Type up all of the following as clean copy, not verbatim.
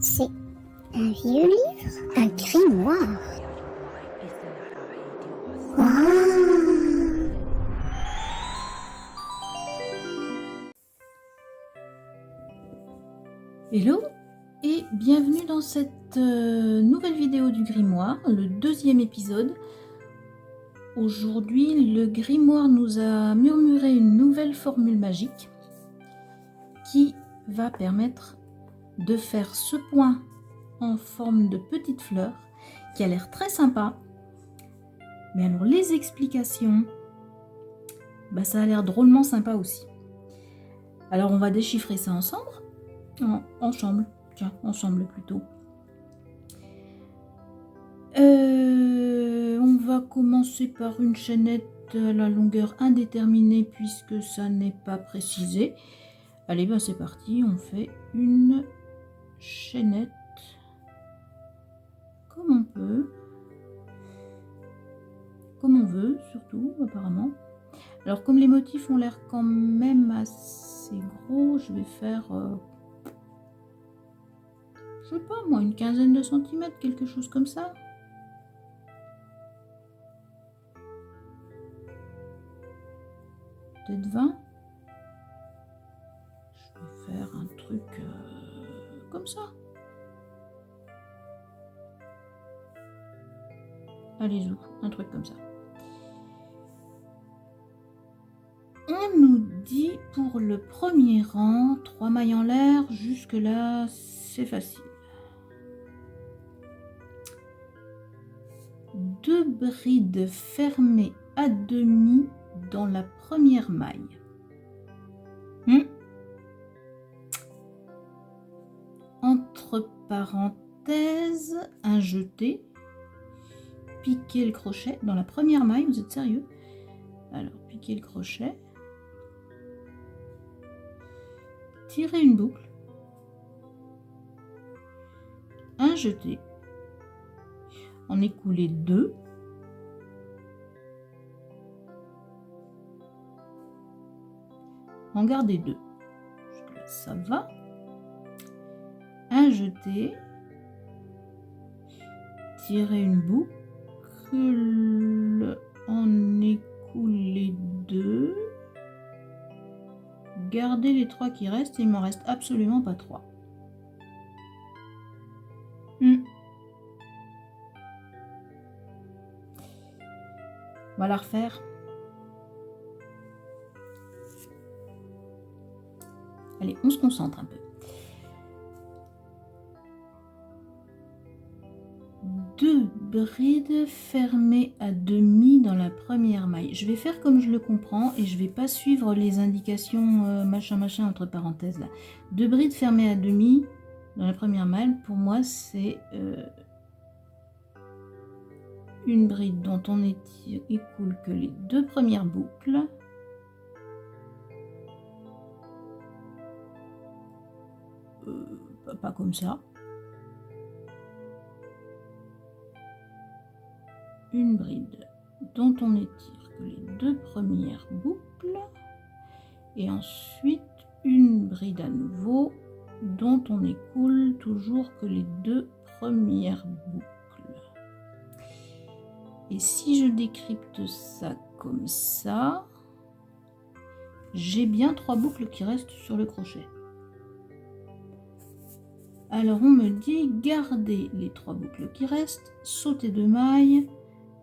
C'est un vieux livre, un grimoire. Waouh! Hello et bienvenue dans cette nouvelle vidéo du grimoire, le deuxième épisode. Aujourd'hui, le grimoire nous a murmuré une nouvelle formule magique qui va permettre de faire ce point en forme de petite fleur qui a l'air très sympa. Mais alors les explications, ça a l'air drôlement sympa aussi. Alors on va déchiffrer ça ensemble. Ensemble plutôt. On va commencer par une chaînette à la longueur indéterminée puisque ça n'est pas précisé. Allez, c'est parti, on fait une chaînette comme on peut, comme on veut surtout apparemment. Alors comme les motifs ont l'air quand même assez gros, je vais faire je sais pas moi, une quinzaine de centimètres, quelque chose comme ça. Peut-être 20. Je vais faire un truc comme ça. Allez-y, un truc comme ça. On nous dit pour le premier rang, 3 mailles en l'air, jusque là c'est facile. 2 brides fermées à demi dans la première maille. Entre parenthèses, un jeté, piquer le crochet dans la première maille, vous êtes sérieux? Alors, piquer le crochet, tirer une boucle, un jeté, en écouler 2, en garder 2. Jusque-là, ça va. Un jeté, tirer une boucle, en écouler 2, garder les 3 qui restent, et il m'en reste absolument pas 3. On va la refaire. Allez, on se concentre un peu. 2 brides fermées à demi dans la première maille. Je vais faire comme je le comprends et je vais pas suivre les indications machin entre parenthèses là. 2 brides fermées à demi dans la première maille, pour moi c'est une bride dont on écoule que les 2 premières boucles. Pas comme ça. Une bride dont on étire que les 2 premières boucles et ensuite une bride à nouveau dont on écoule toujours que les 2 premières boucles. Et si je décrypte ça comme ça, j'ai bien 3 boucles qui restent sur le crochet. Alors on me dit garder les 3 boucles qui restent, sauter 2 mailles,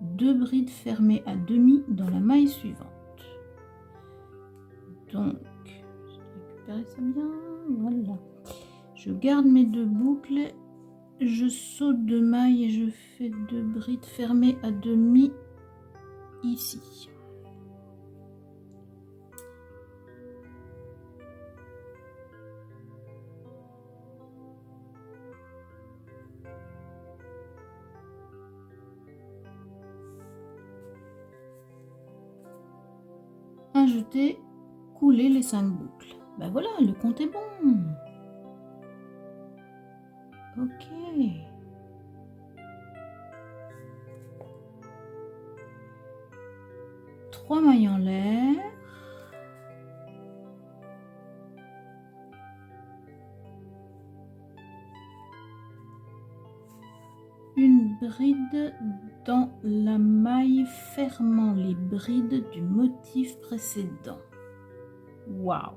2 brides fermées à demi dans la maille suivante. Donc, je vais récupérer ça bien, voilà. Je garde mes 2 boucles, je saute 2 mailles et je fais 2 brides fermées à demi ici. Un jeté, couler les 5 boucles. Voilà, le compte est bon. Ok. Trois mailles en l'air. bride dans la maille fermant les brides du motif précédent. Waouh!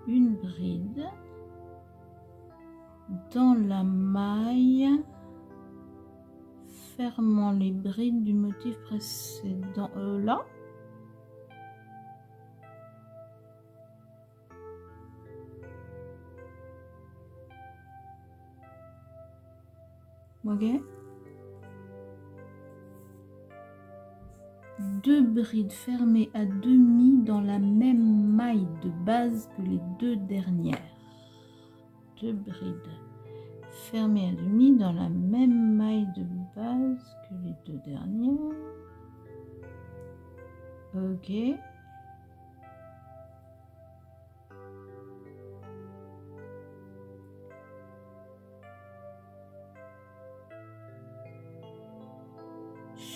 Une bride dans la maille fermant les brides du motif précédent. Là? Ok. 2 brides fermées à demi dans la même maille de base que les 2 dernières. 2 brides fermées à demi dans la même maille de base que les 2 dernières. Ok.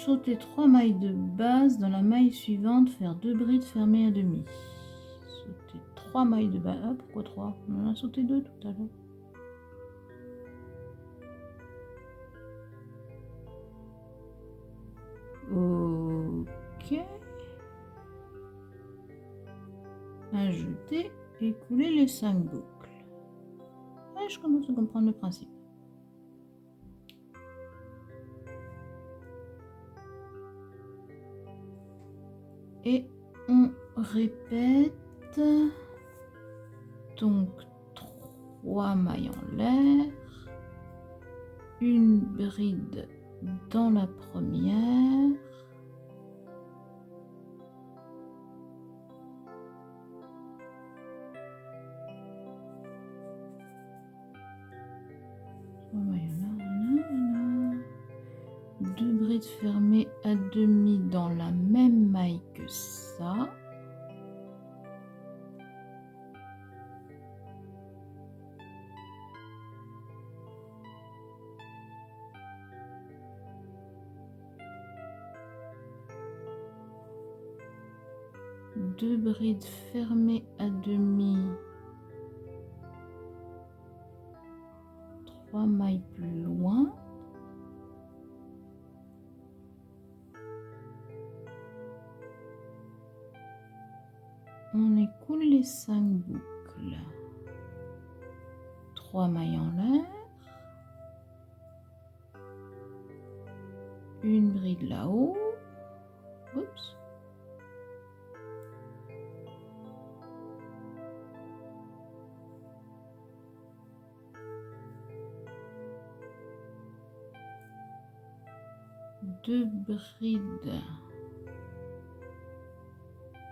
Sauter 3 mailles de base dans la maille suivante, faire 2 brides fermées à demi. Sauter 3 mailles de base. Ah, pourquoi 3? On en a sauté 2 tout à l'heure. Ok. Ajouter et couler les 5 boucles. Ah, je commence à comprendre le principe. Et on répète. Donc 3 mailles en l'air. Une bride dans la première. Deux brides fermées à demi dans la même maille que ça. Deux brides fermées à demi. 3 mailles plus loin. On écoule les 5 boucles. 3 mailles en l'air. Une bride là-haut. Oups. Deux brides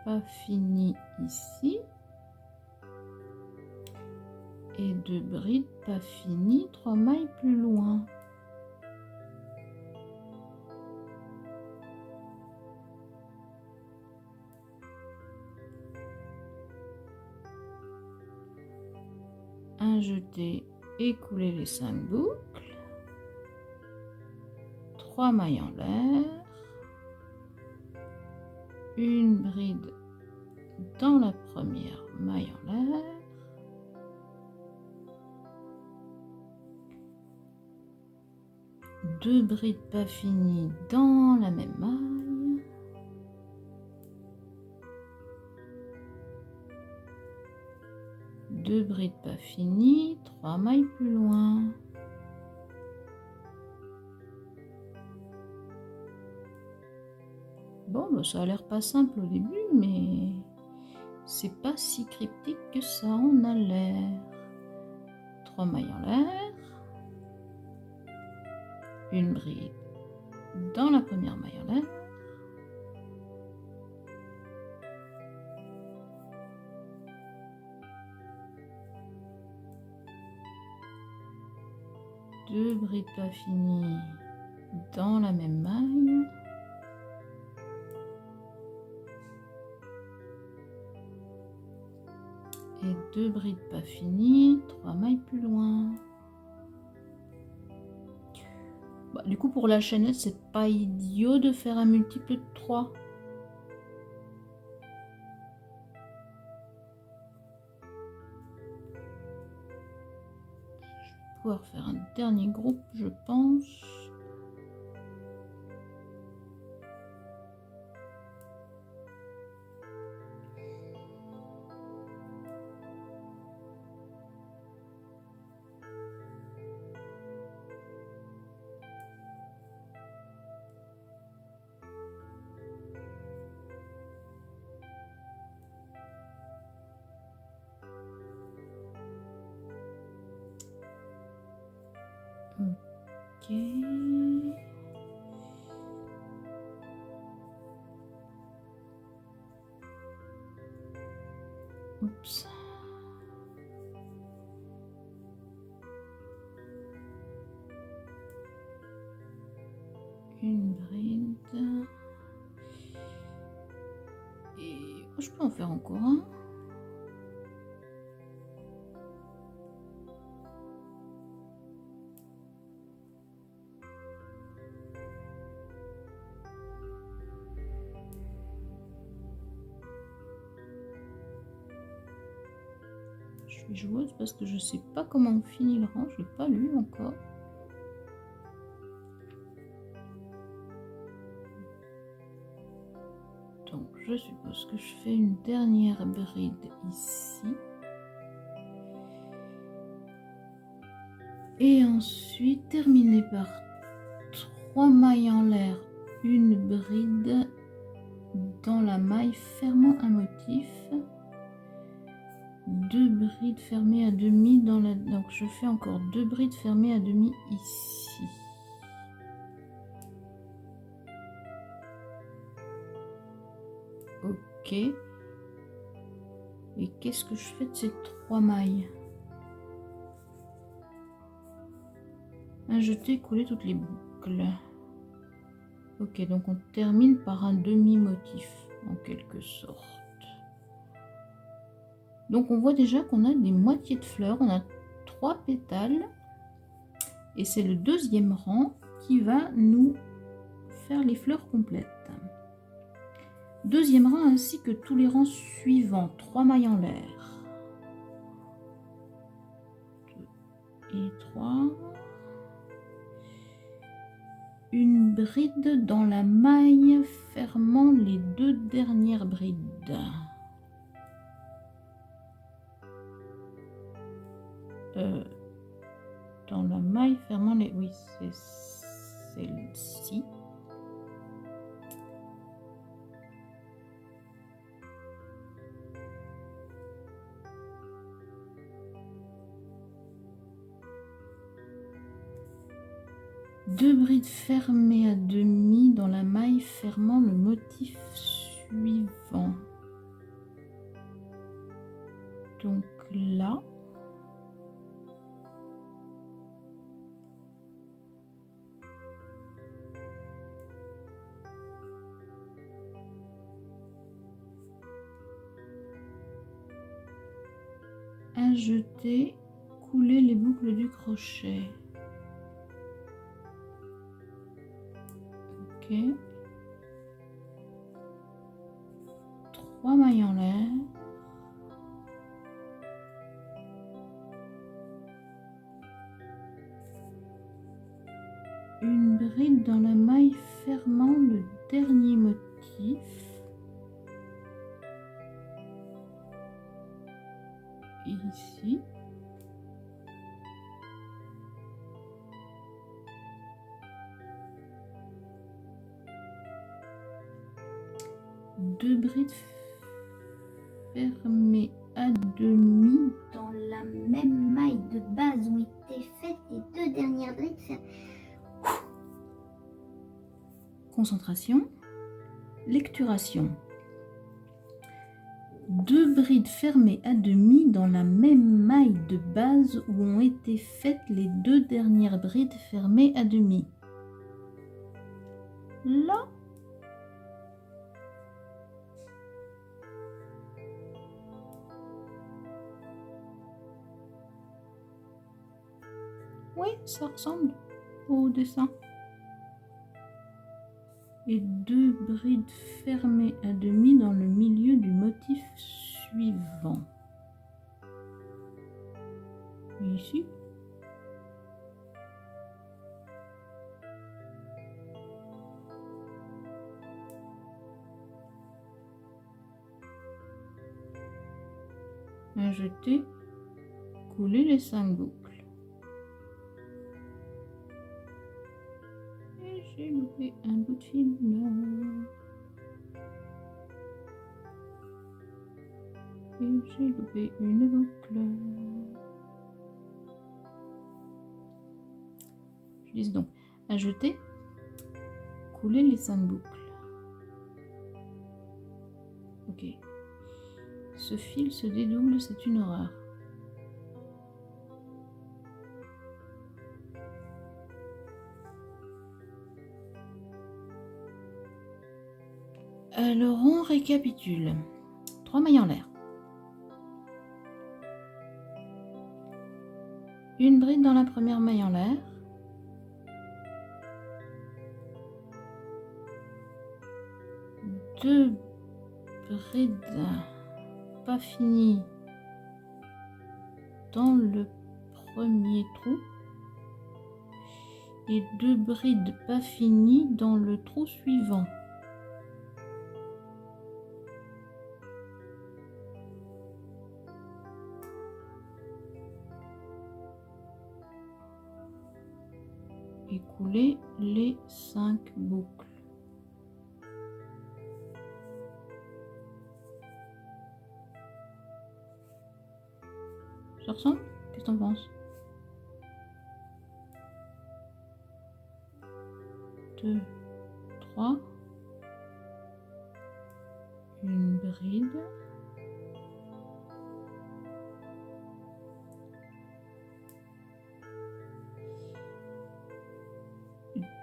pas finies ici et 2 brides pas finies 3 mailles plus loin. Un jeté et couler les 5 boucles. 3 mailles en l'air. Une bride dans la première maille en l'air. Deux brides pas finies dans la même maille. Deux brides pas finies, 3 mailles plus loin. Bon, bah, ça a l'air pas simple au début, mais c'est pas si cryptique que ça en a l'air. 3 mailles en l'air. Une bride dans la première maille en l'air. Deux brides pas finies dans la même maille. Et 2 brides pas finies, 3 mailles plus loin. Bah, du coup, pour la chaînette, c'est pas idiot de faire un multiple de 3. Je pouvoir faire un dernier groupe, je pense. Ok. Oups. Une bride. Et je peux en faire encore un. Je suis joueuse parce que je sais pas comment on finit le rang, je l'ai pas lu encore. Donc je suppose que je fais une dernière bride ici. Et ensuite terminer par 3 mailles en l'air, une bride dans la maille fermant un motif, 2 brides fermées à demi dans la... Donc je fais encore 2 brides fermées à demi ici. Ok. Et qu'est-ce que je fais de ces 3 mailles? Jeter, couler toutes les boucles. Ok, donc on termine par un demi-motif en quelque sorte. Donc on voit déjà qu'on a des moitiés de fleurs, on a 3 pétales et c'est le deuxième rang qui va nous faire les fleurs complètes. Deuxième rang ainsi que tous les rangs suivants, 3 mailles en l'air. 2 et 3. Une bride dans la maille fermant les 2 dernières brides. Dans la maille fermant les... Oui, c'est celle-ci. Deux brides fermées à demi dans la maille fermant le motif suivant. Donc là, jeter, couler les boucles du crochet. Ok. 3 mailles en l'air. Une bride dans la maille fermant le dernier motif. Ici. Deux brides fermées à demi dans la même maille de base où étaient faites les 2 dernières brides. Concentration, lecturation. 2 brides fermées à demi dans la même maille de base où ont été faites les 2 dernières brides fermées à demi. Là, oui, ça ressemble au dessin. Et 2 brides fermées à demi dans le milieu du motif suivant. Ici. Ajouter, couler les 5 boucles. Et j'ai loupé un bout de fil là. Et j'ai loupé une boucle. Je dis donc, ajouter, couler les 5 boucles. Ok. Ce fil se dédouble, c'est une horreur. Alors on récapitule. 3 mailles en l'air. Une bride dans la première maille en l'air. Deux brides pas finies dans le premier trou. Et 2 brides pas finies dans le trou suivant. Et couler les 5 boucles. Ça ressemble? Qu'est-ce que t'en penses? 2, 3, une bride,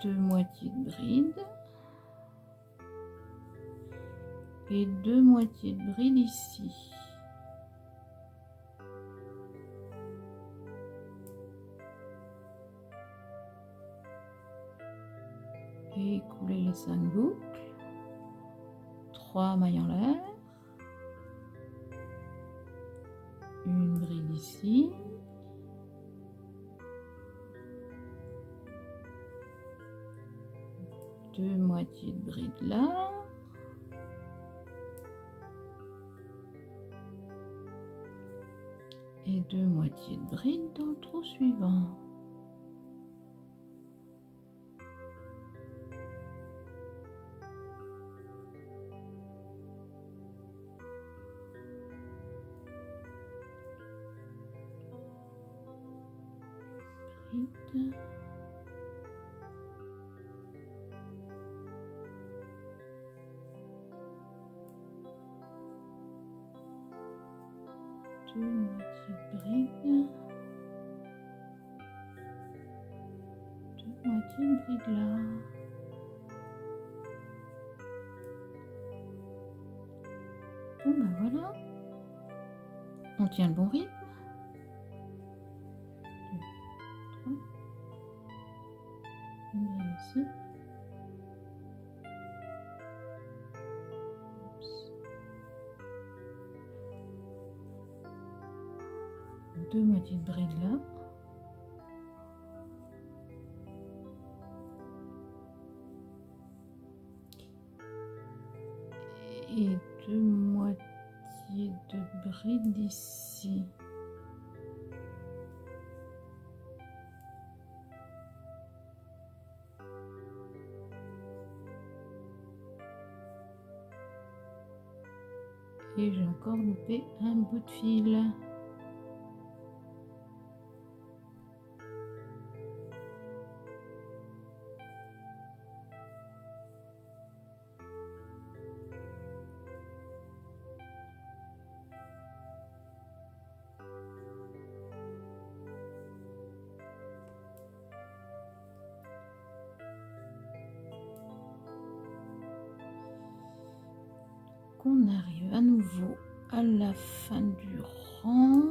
deux moitiés de bride et 2 moitiés de bride ici. Et couler les 5 boucles, 3 mailles en l'air, une bride ici, deux moitiés de bride là, et 2 moitiés de bride dans le trou suivant. Bride. Deux moitiés de bride. 2 moitiés de bride là. Bon ben voilà. On tient le bon rythme. 2, 3. Une bride ici. Oups. 2 moitiés de bride là. Et 2 moitiés de bride ici. Et j'ai encore loupé un bout de fil. On arrive à nouveau à la fin du rang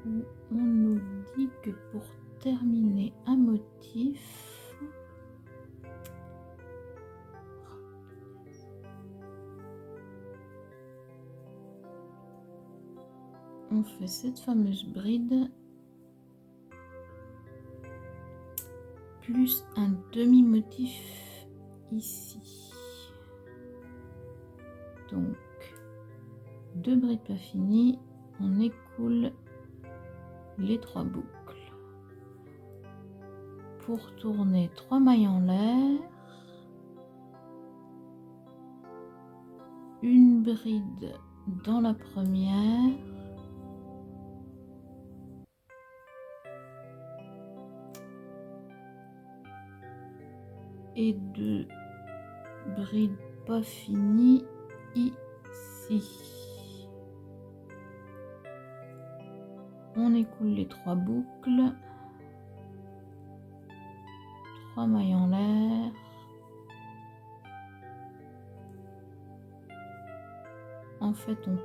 où on nous dit que pour terminer un motif, on fait cette fameuse bride plus un demi-motif ici. Donc 2 brides pas finies, on écoule les 3 boucles. Pour tourner 3 mailles en l'air, une bride dans la première, et 2 brides pas finies ici. On écoule les 3 boucles, 3 mailles en l'air, en fait on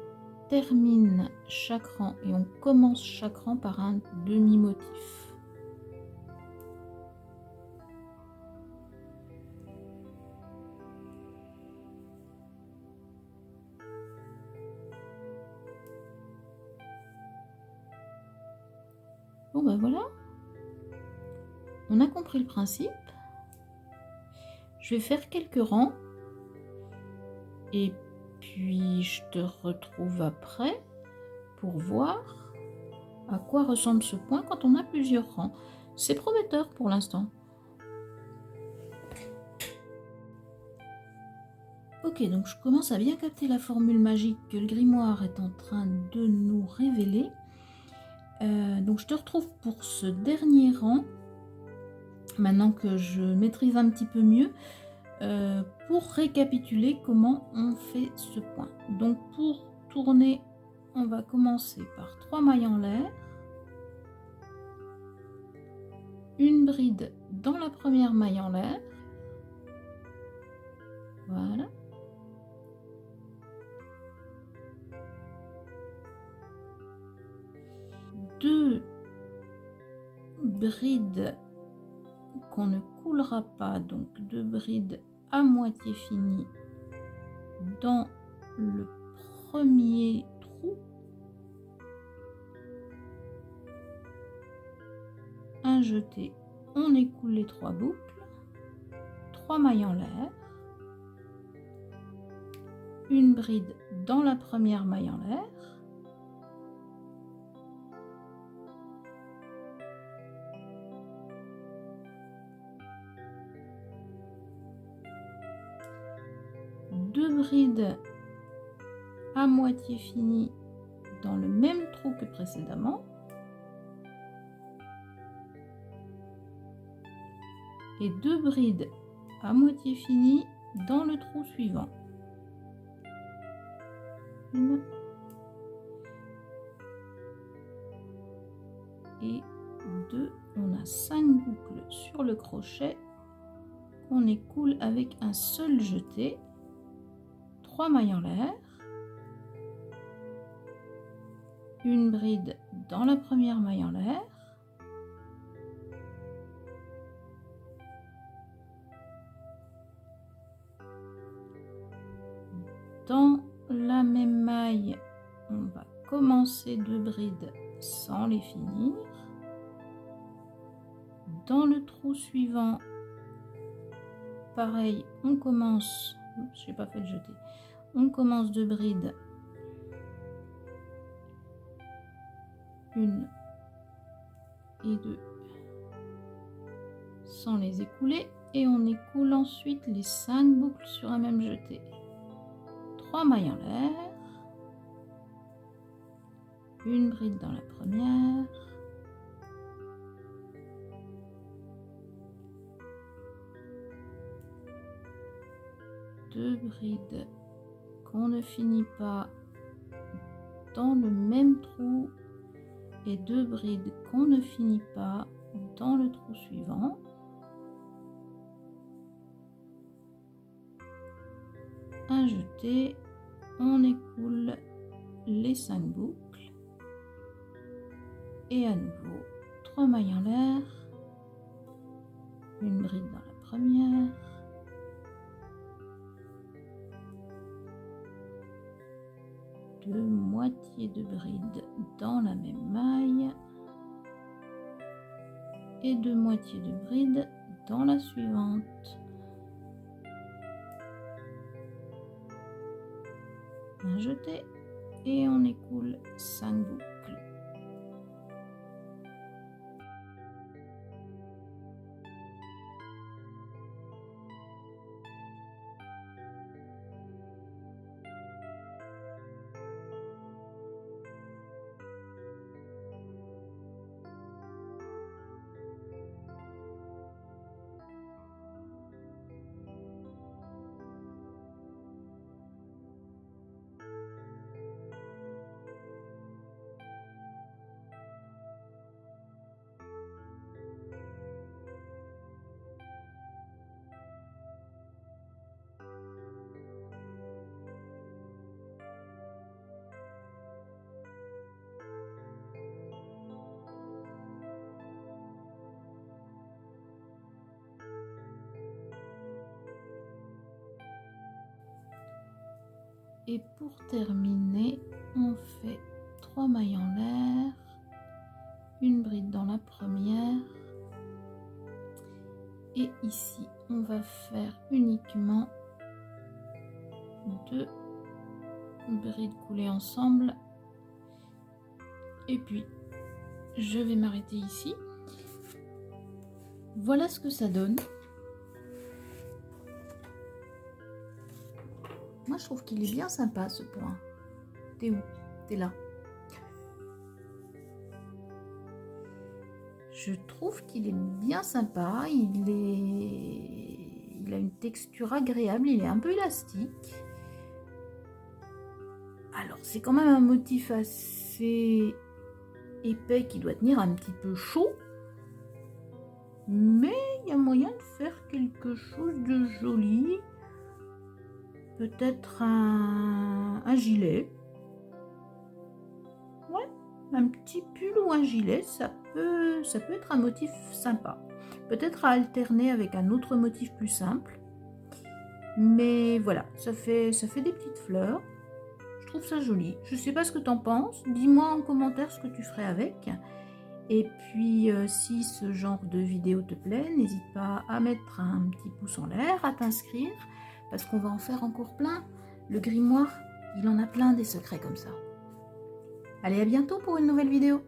termine chaque rang et on commence chaque rang par un demi-motif. Bon ben voilà, on a compris le principe. Je vais faire quelques rangs et puis je te retrouve après pour voir à quoi ressemble ce point quand on a plusieurs rangs. C'est prometteur pour l'instant. Ok, donc je commence à bien capter la formule magique que le grimoire est en train de nous révéler. Donc je te retrouve pour ce dernier rang, maintenant que je maîtrise un petit peu mieux, pour récapituler comment on fait ce point. Donc pour tourner, on va commencer par 3 mailles en l'air, une bride dans la première maille en l'air, voilà, deux brides qu'on ne coulera pas, donc 2 brides à moitié finies dans le premier trou, un jeté, on écoule les 3 boucles, 3 mailles en l'air, une bride dans la première maille en l'air, deux brides à moitié finies dans le même trou que précédemment, et 2 brides à moitié finies dans le trou suivant. Une et 2, on a 5 boucles sur le crochet qu'on écoule avec un seul jeté, 3 mailles en l'air, une bride dans la première maille en l'air, dans la même maille, on va commencer 2 brides sans les finir. Dans le trou suivant, pareil, on commence, je n'ai pas fait le jeté, on commence 2 brides, une et 2, sans les écouler, et on écoule ensuite les 5 boucles sur un même jeté. 3 mailles en l'air, une bride dans la première, deux brides qu'on ne finit pas dans le même trou et 2 brides qu'on ne finit pas dans le trou suivant. Un jeté, on écoule les 5 boucles et à nouveau 3 mailles en l'air, une bride dans la première, deux moitiés de bride dans la même maille et 2 moitiés de bride dans la suivante. un jeté et on écoule 5 boucles. Et pour terminer, on fait 3 mailles en l'air, une bride dans la première, et ici on va faire uniquement 2 brides coulées ensemble, et puis je vais m'arrêter ici. Voilà ce que ça donne. Moi, je trouve qu'il est bien sympa, ce point. T'es où? T'es là. Je trouve qu'il est bien sympa. Il a une texture agréable. Il est un peu élastique. Alors, c'est quand même un motif assez épais qui doit tenir un petit peu chaud. Mais il y a moyen de faire quelque chose de joli. Peut-être un gilet. Ouais, un petit pull ou un gilet, ça peut être un motif sympa. Peut-être à alterner avec un autre motif plus simple. Mais voilà, ça fait des petites fleurs. Je trouve ça joli. Je sais pas ce que tu en penses. Dis-moi en commentaire ce que tu ferais avec. Et puis, si ce genre de vidéo te plaît, n'hésite pas à mettre un petit pouce en l'air, à t'inscrire. Parce qu'on va en faire encore plein. Le grimoire, il en a plein des secrets comme ça. Allez, à bientôt pour une nouvelle vidéo.